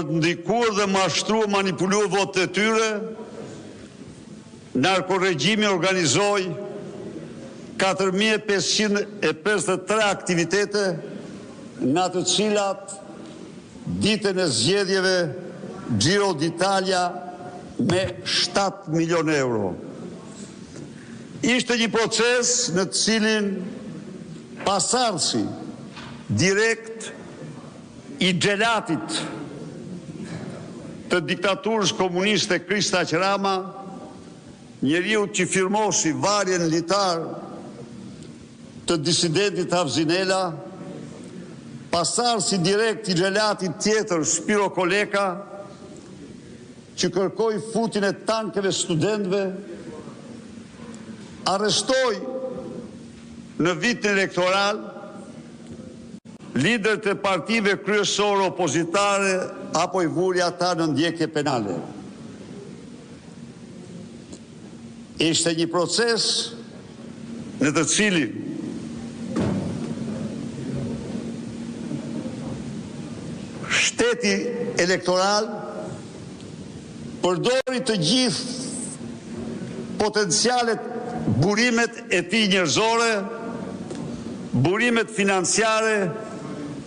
Ndikur dhe mashtru manipulu votë të tyre, narkoregjimi organizoi 4.553 aktivitete, nga të cilat ditën e zgjedhjeve Giro d'Italia me 7 milion euro. Ishte një proces në të cilin pasardhësi direkt i xhelatit të diktaturës komuniste Kristaq Rama, njeriu që firmosi varjen litar të disidentit Havzinela, pasardhësi direkt i xhelatit tjetër Spiro Koleka, që kërkoi futjen e tankeve studentëve, arrestoi në vitin elektoral liderët e partive kryesore opozitare apo i vuri ata në ndjekje penale. Ishte një proces në të cilin shteti elektoral përdori të gjithë potencialet, burimet e tij njerëzore, burimet financiare,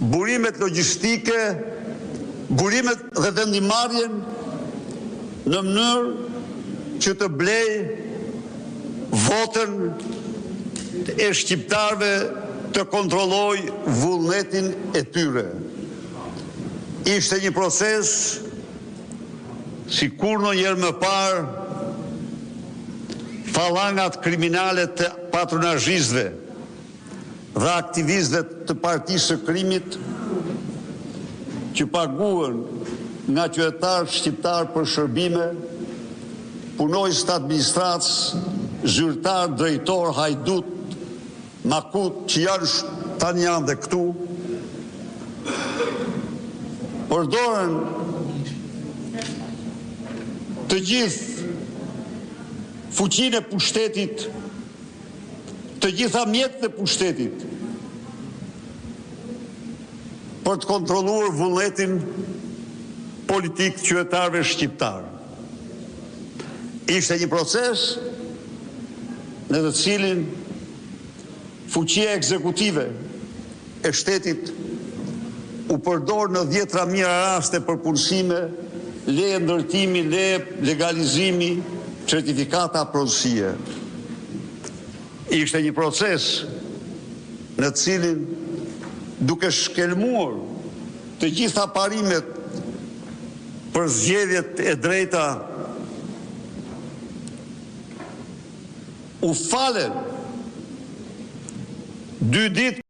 burimet logjistike, burimet dhe vendimarrjen në mënyrë që të blej votën e shqiptarëve, të kontrolloj vullnetin e tyre. Ishte një proces si kur ndonjëherë më parë fallangat kriminale të patronazhistëve dhe aktivistëve të partisë së krimit që paguhen nga qytetarë shqiptarë për shërbime, punojës të administratës, zyrtar, drejtor, hajdut, makut, që tani janë dhe këtu, përdoren të gjithë fuqinë e pushtetit, të gjitha mjetët e pushtetit, për të kontrolluar vullnetin politik të qytetarëve shqiptarë. Ishte një proces në të cilin fuqia ekzekutive e shtetit u përdor në 10 mijëra raste për punësime, leje ndërtimi, leje legalizimi, certifikata pronësie. Ishte një proces në të cilin duke shkelmuar të gjitha parimet për zgjedhjet e drejta, u falen 2 ditë